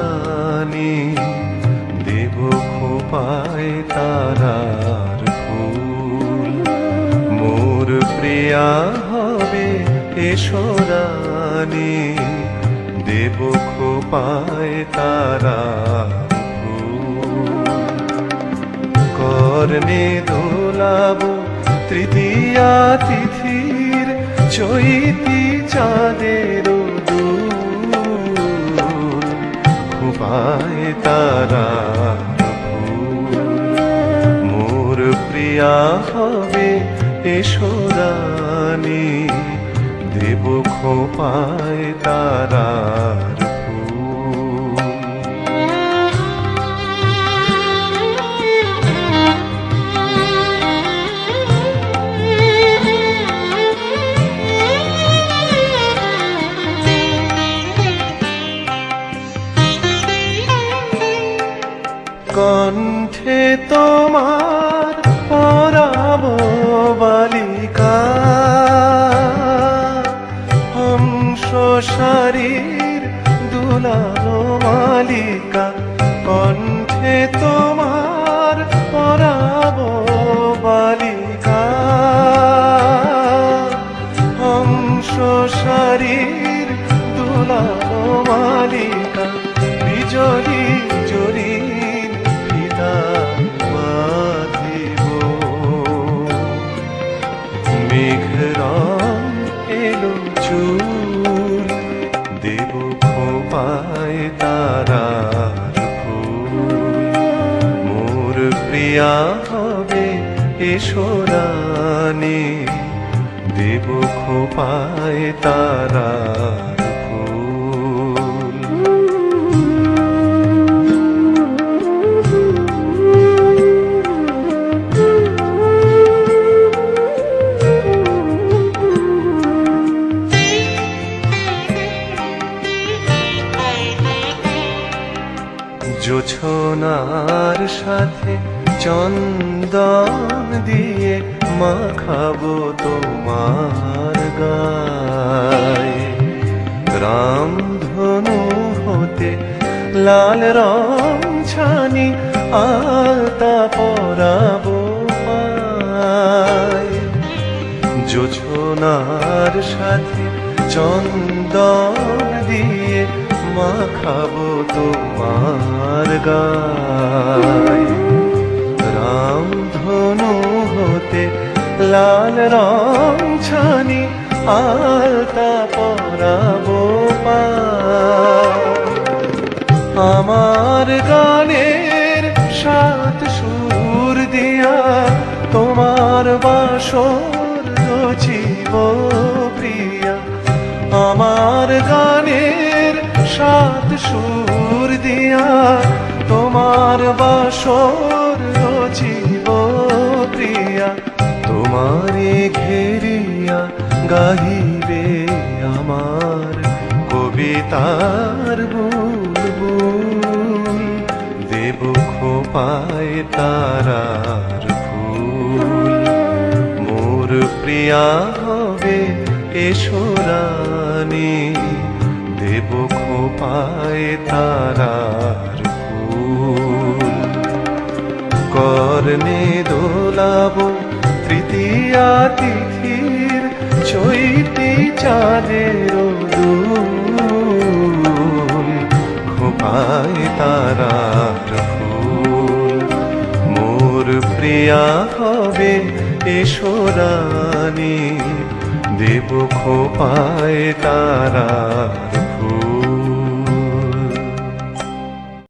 রানী, দেব খোপায় তারার ফুল। মোর প্রিয়া হবে এসো রানী, দেব খোপায় তারার ফুল। কর্ণে দোলাব তৃতীয়া তিথির চৈতি চাঁদের দুল। খোপায় তারার ফুল। মোর প্রিয়া হবে এসো রানী, দেব খোপায় তারার ফুল। কণ্ঠে তোমার পরাব বালিকা, হংস শারীর দুলালো মালিকা। কণ্ঠে তোমার পরাব বালিকা, হংস শারীর দুলালো মালিকা। বিজলি জরির ফিতা বাঁধিব, মেঘ রং এলো চুল। দেব খোপায় তারার ফুল। মোর প্রিয়া হবে এসো রানী, দেব খোপায় তারার ফুল। জোছনার সাথে চন্দন দিয়ে মাখাবো তোমার গায়ে। রামধনু হতে লাল রং ছানি আলতা পরাবো পায়ে। জোছনার সাথে চন্দন দিয়ে মাখাবো তোমার গায়ে। রামধনু হতে লাল রং ছানি আলতা পরাবো পায়ে। আমার গানের সাত সুর দিয়া তোমার বাসর রচিব প্রিয়া। আমার গানের সাত সুর দিয়া তোমার বাসর রচিব প্রিয়া। তোমারে ঘেরিয়া গাহিবে আমার কবিতার বুলবুল। দেব খোপায় তারার ফুল। মোর প্রিয়া হবে এসো রানী, দেব খোপায় তারার ফুল। কর্ণে দোলাব তৃতীয়া তিথির চৈতি চাঁদের দুল। খোপায় তারার ফুল। মোর প্রিয়া হবে এসো রানী, দেব খোপায় তারার ফুল।